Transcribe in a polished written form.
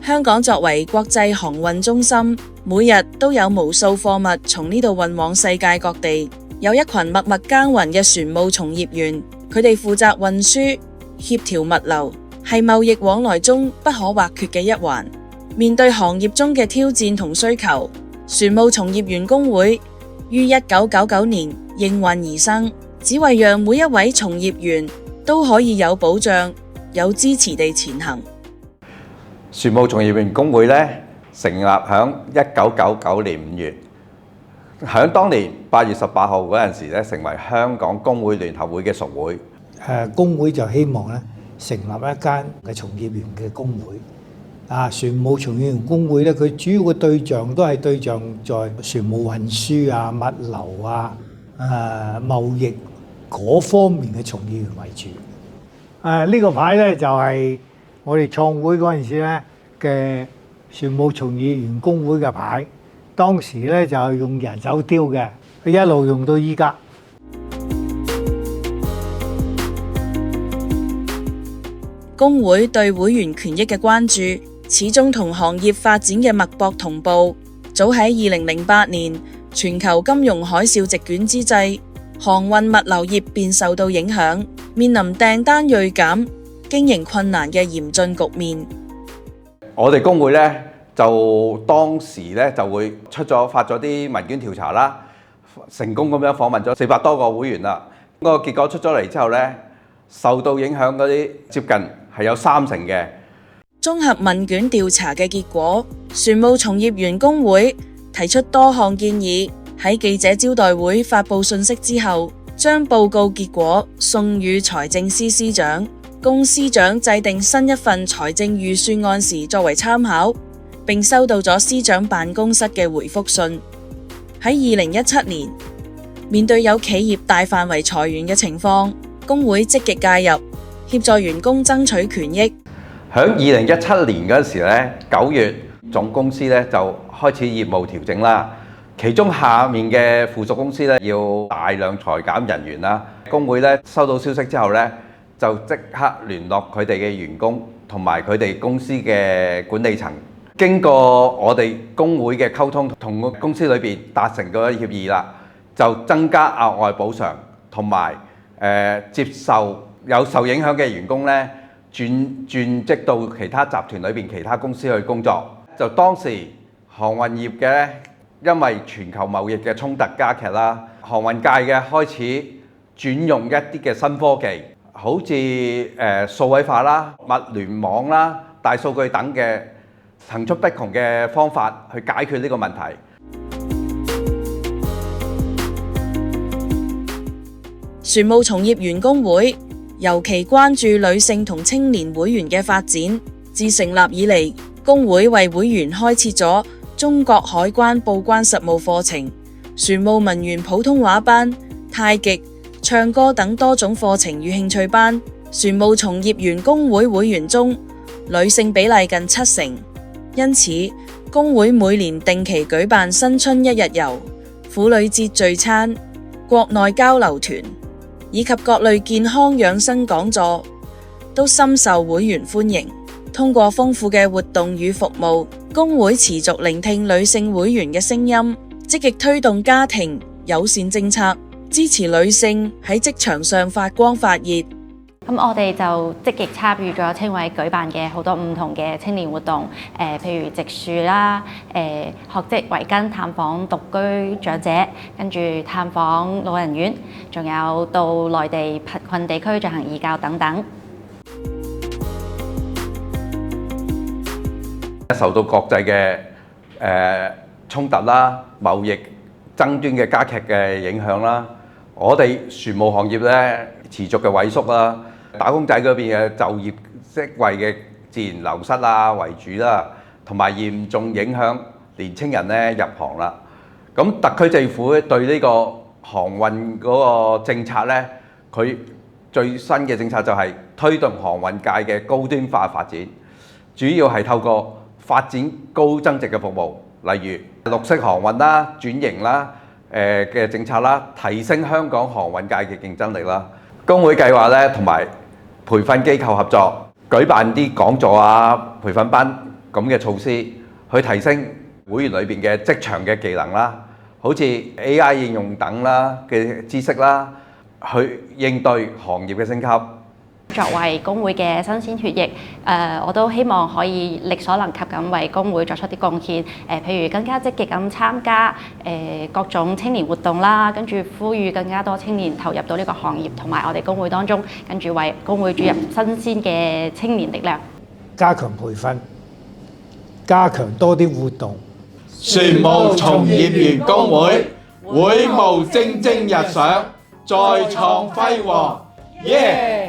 香港作為國際航運中心，每日都有無數貨物從呢度運往世界各地。有一群默默耕耘嘅船務從業員，佢哋負責運輸、協調物流，係貿易往來中不可或缺嘅一環。面對行業中嘅挑戰同需求，船務從業員工會於1999年應運而生，只為讓每一位從業員都可以有保障、有支持地前行。船務從業員工會成立響1999年5月，響當年8月18號嗰陣時成為香港工會聯合會嘅屬會。工會就希望成立一間嘅從業員嘅工會。船務從業員工會佢主要嘅對象都係對象在船務運輸啊、物流啊、貿易嗰方面嘅從業員為主。呢個牌就係我哋創會嗰陣時嘅船務從業員工會嘅牌，當時就係用人手雕嘅，佢一路用到依家。工會對會員權益嘅關注，始終同行業發展嘅脈搏同步。早喺2008年，全球金融海嘯席捲之際，航運物流業便受到影響，面臨訂單銳減、經營困難嘅嚴峻局面。我哋工會就當時就會發咗啲問卷調查啦，成功咁樣訪問咗400多個會員啦。個結果出咗嚟之後受到影響嗰啲接近係有30%嘅。綜合問卷調查嘅結果，船務從業員工會提出多項建議，喺記者招待會發佈信息之後，將報告結果送予財政司司長，供司長制定新一份財政預算案時作為參考，並收到咗司長辦公室嘅回覆信。喺2017年，面對有企業大範圍裁員嘅情況，工會積極介入，協助員工爭取權益。喺2017年嗰時9月，總公司就開始業務調整啦。其中下面嘅附屬公司要大量裁減人員啦。工會收到消息之後就即刻聯絡佢哋嘅員工同埋佢哋公司嘅管理層。經過我哋工會嘅溝通，同公司裏邊達成個協議啦，就增加額外補償，同埋接受有受影響嘅員工轉職到其他集團裏邊其他公司去工作。就當時航運業嘅因為全球貿易嘅衝突加劇啦，航運界嘅開始轉用一啲嘅新科技，好似數位化啦、物聯網啦、大數據等嘅層出不窮嘅方法去解決呢個問題。船務從業員工會尤其關注女性同青年會員嘅發展。自成立以嚟，工會為會員開設咗中國海關報關實務課程、船務文員普通話班、太極、唱歌等多種課程與興趣班。船務從業員工會會員中，女性比例近70%，因此工會每年定期舉辦新春一日遊、婦女節聚餐、國內交流團以及各類健康養生講座，都深受會員歡迎。通過豐富嘅活動與服務，工會持續聆聽女性會員嘅聲音，積極推動家庭友善政策，支持女性喺職場上發光發熱。咁我哋就積極參與咗青委舉辦嘅好多唔同嘅青年活動，譬如植樹啦，學織圍巾探訪獨居長者，跟住探訪老人院，仲有到內地貧困地區進行義教等等。受到國際嘅衝突啦、貿易爭端嘅加劇嘅影響啦，我哋船務行業持續嘅萎縮啦，打工仔嗰邊嘅就業職位嘅自然流失啦為主啦，同埋嚴重影響年青人入行啦。咁特區政府對呢個航運嗰個政策佢最新嘅政策就係推動航運界嘅高端化發展，主要係透過發展高增值嘅服務，例如綠色航運啦、轉型啦嘅政策啦，提升香港航運界嘅競爭力啦。工會計劃同埋培訓機構合作，舉辦啲講座啊、培訓班，咁嘅措施，去提升會員裏邊嘅職場嘅技能啦，好似 AI 應用等啦嘅知識啦，去應對行業嘅升級。作為工會嘅新鮮血液，我都希望可以力所能及咁為工會作出啲貢獻。譬如更加積極咁參加各種青年活動啦，跟住呼籲更加多青年投入到呢個行業，同埋我哋工會當中，跟住為工會注入新鮮嘅青年力量。加強培訓，加強多啲活動。船務從業員工會會務蒸蒸日上，再創輝煌，耶！